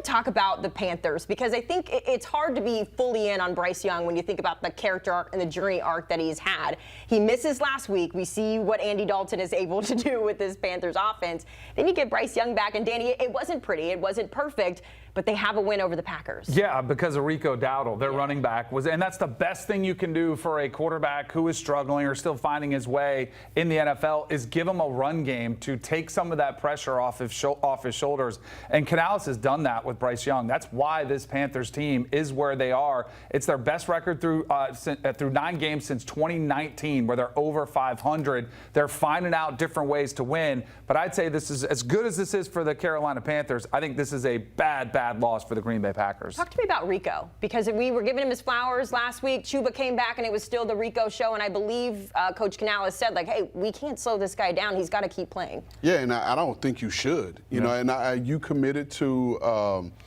talk about the Panthers because I think it's hard to be fully in on Bryce Young when you think about the character arc and the journey arc that he's had. He misses last week. We see what Andy Dalton is able to do with this Panthers offense. Then you get Bryce Young back, and Danny, it wasn't pretty. It wasn't perfect, but they have a win over the Packers. Yeah, because of Rico Dowdle, their running back and that's the best thing you can do for a quarterback who is struggling or still finding his way in the NFL is give him a run game to take some of that pressure off his shoulders. And Kanell has done that with Bryce Young. That's why this Panthers team is where they are. It's their best record through 9 games since 2019, where they're over 500. They're finding out different ways to win. But I'd say this is as good as this is for the Carolina Panthers. I think this is a bad loss for the Green Bay Packers. Talk to me about Rico, because we were giving him his flowers last week. Chuba came back, and it was still the Rico show. And I believe Coach Kanell has said, like, hey, we can't slow this guy down. He's got to keep playing. Yeah, and I don't think you should. You know, and you committed to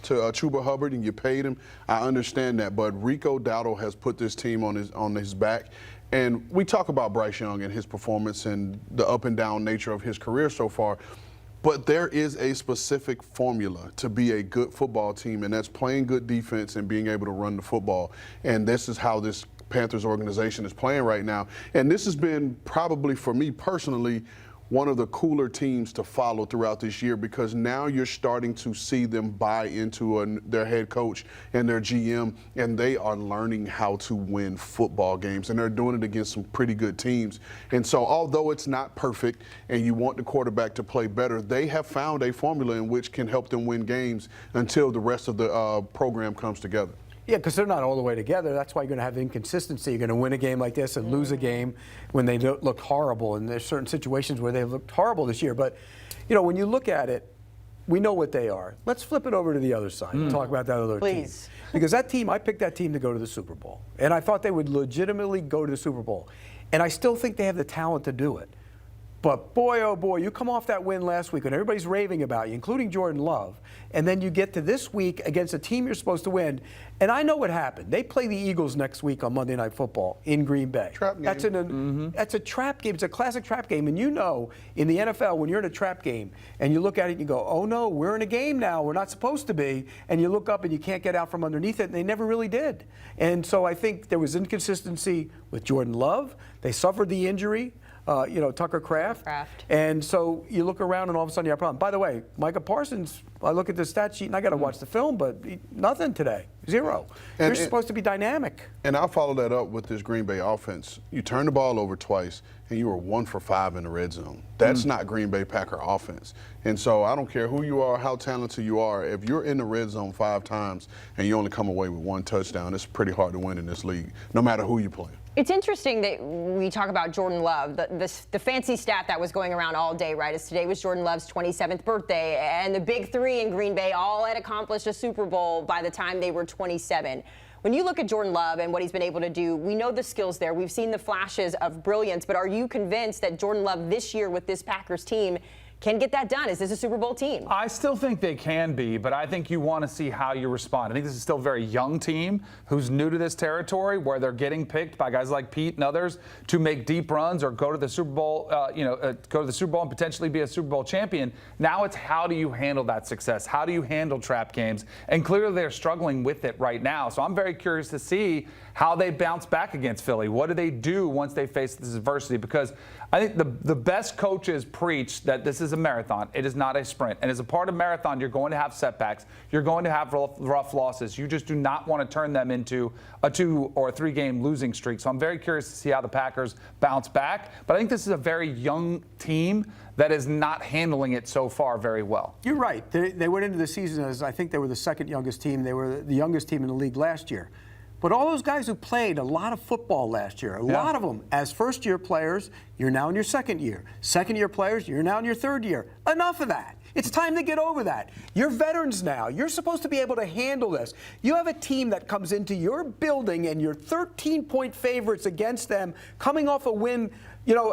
Chuba Hubbard and you paid him. I understand that, but Rico Dowdle has put this team on his back. And we talk about Bryce Young and his performance and the up and down nature of his career so far. But there is a specific formula to be a good football team, and that's playing good defense and being able to run the football. And this is how this Panthers organization is playing right now. And this has been probably, for me personally, one of the cooler teams to follow throughout this year, because now you're starting to see them buy into their head coach and their GM, and they are learning how to win football games, and they're doing it against some pretty good teams. And so although it's not perfect and you want the quarterback to play better, they have found a formula in which can help them win games until the rest of the program comes together. Yeah, because they're not all the way together. That's why you're going to have inconsistency. You're going to win a game like this and lose a game when they look horrible. And there's certain situations where they've looked horrible this year. But, you know, when you look at it, we know what they are. Let's flip it over to the other side and talk about that other team. Because that team, I picked that team to go to the Super Bowl. And I thought they would legitimately go to the Super Bowl. And I still think they have the talent to do it. But boy, oh boy, you come off that win last week and everybody's raving about you, including Jordan Love, and then you get to this week against a team you're supposed to win. And I know what happened. They play the Eagles next week on Monday Night Football in Green Bay. Trap game. That's a trap game. It's a classic trap game. And you know, in the NFL, when you're in a trap game and you look at it and you go, oh no, we're in a game now. We're not supposed to be. And you look up and you can't get out from underneath it. And they never really did. And so I think there was inconsistency with Jordan Love. They suffered the injury. Tucker Kraft. And so you look around and all of a sudden you have a problem. By the way, Micah Parsons, I look at the stat sheet and I got to watch the film, but nothing today. 0. You're supposed to be dynamic. And I'll follow that up with this Green Bay offense. You turned the ball over twice and you were 1 for 5 in the red zone. That's not Green Bay Packer offense. And so I don't care who you are, how talented you are. If you're in the red zone 5 times and you only come away with 1 touchdown, it's pretty hard to win in this league, no matter who you play. It's interesting that we talk about Jordan Love. The fancy stat that was going around all day, right, is today was Jordan Love's 27th birthday, and the big 3 in Green Bay all had accomplished a Super Bowl by the time they were 27. When you look at Jordan Love and what he's been able to do, we know the skills there. We've seen the flashes of brilliance, but are you convinced that Jordan Love this year with this Packers team can get that done? Is this a Super Bowl team? I still think they can be, but I think you want to see how you respond. I think this is still a very young team who's new to this territory, where they're getting picked by guys like Pete and others to make deep runs or go to the Super Bowl, go to the Super Bowl and potentially be a Super Bowl champion. Now it's how do you handle that success? How do you handle trap games? And clearly they're struggling with it right now. So I'm very curious to see how they bounce back against Philly. What do they do once they face this adversity? Because I think the best coaches preach that this is a marathon. It is not a sprint. And as a part of marathon, you're going to have setbacks. You're going to have rough losses. You just do not want to turn them into a 2 or 3 game losing streak. So I'm very curious to see how the Packers bounce back. But I think this is a very young team that is not handling it so far very well. You're right. They went into the season as, I think they were the 2nd youngest team. They were the youngest team in the league last year. But all those guys who played a lot of football last year, a lot of them, as first-year players, you're now in your 2nd year. Second-year players, you're now in your 3rd year. Enough of that. It's time to get over that. You're veterans now. You're supposed to be able to handle this. You have a team that comes into your building and you're 13-point favorites against them, coming off a win,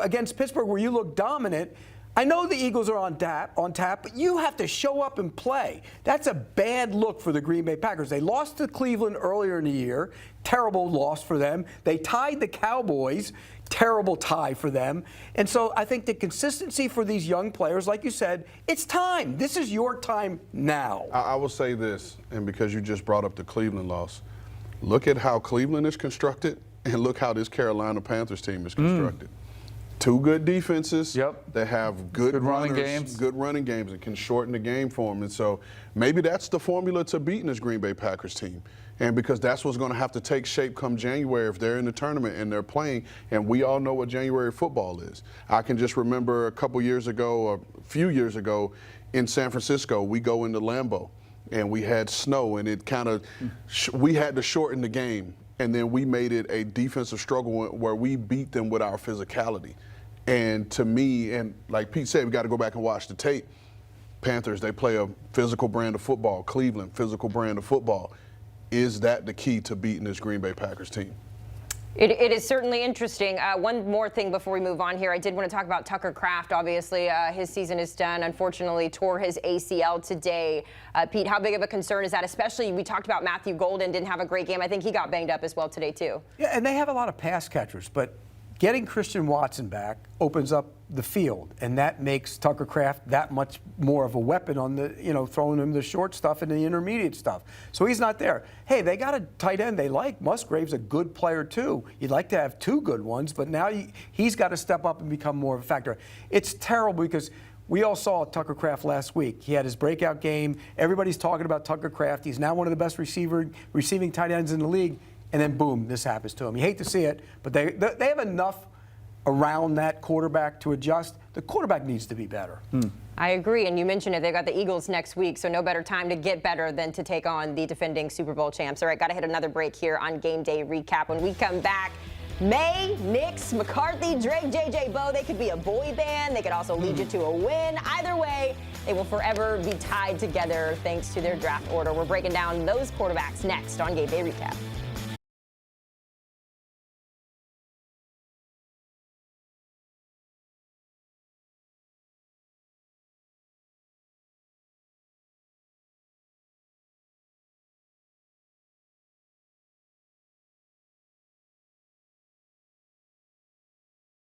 against Pittsburgh where you look dominant. I know the Eagles are on tap, but you have to show up and play. That's a bad look for the Green Bay Packers. They lost to Cleveland earlier in the year. Terrible loss for them. They tied the Cowboys. terrible tie for them. And so I think the consistency for these young players, like you said, it's time. This is your time now. I will say this, and because you just brought up the Cleveland loss, look at how Cleveland is constructed and look how this Carolina Panthers team is constructed. Two good defenses. Yep. They have good running runners, games. good running games, and can shorten the game for them. And so maybe that's the formula to beating this Green Bay Packers team. And because that's what's going to have to take shape come January if they're in the tournament and they're playing. And we all know what January football is. I can just remember a couple years ago, or a few years ago, in San Francisco, we go into Lambeau and we had snow, and it kind of we had to shorten the game. And then we made it a defensive struggle where we beat them with our physicality. And to me, and like Pete said, we got to go back and watch the tape. Panthers, they play a physical brand of football. Cleveland, physical brand of football. Is that the key to beating this Green Bay Packers team? It is certainly interesting. One more thing before we move on here. I did want to talk about Tucker Kraft. Obviously, his season is done. Unfortunately, tore his ACL today. Pete, how big of a concern is that? Especially, we talked about Matthew Golden didn't have a great game. I think he got banged up as well today, too. Yeah, and they have a lot of pass catchers, but getting Christian Watson back opens up the field, and that makes Tucker Kraft that much more of a weapon on the, throwing him the short stuff and the intermediate stuff. So he's not there. Hey, they got a tight end they like. Musgrave's a good player, too. You'd like to have two good ones, but now he's got to step up and become more of a factor. It's terrible because we all saw Tucker Kraft last week. He had his breakout game. Everybody's talking about Tucker Kraft. He's now one of the best receiving tight ends in the league. And then, boom, this happens to him. You hate to see it, but they have enough around that quarterback to adjust. The quarterback needs to be better. I agree, and you mentioned it. They've got the Eagles next week, so no better time to get better than to take on the defending Super Bowl champs. All right, got to hit another break here on Game Day Recap. When we come back, May, Nix, McCarthy, Drake, JJ Bo, they could be a boy band. They could also lead you to a win. Either way, they will forever be tied together thanks to their draft order. We're breaking down those quarterbacks next on Game Day Recap.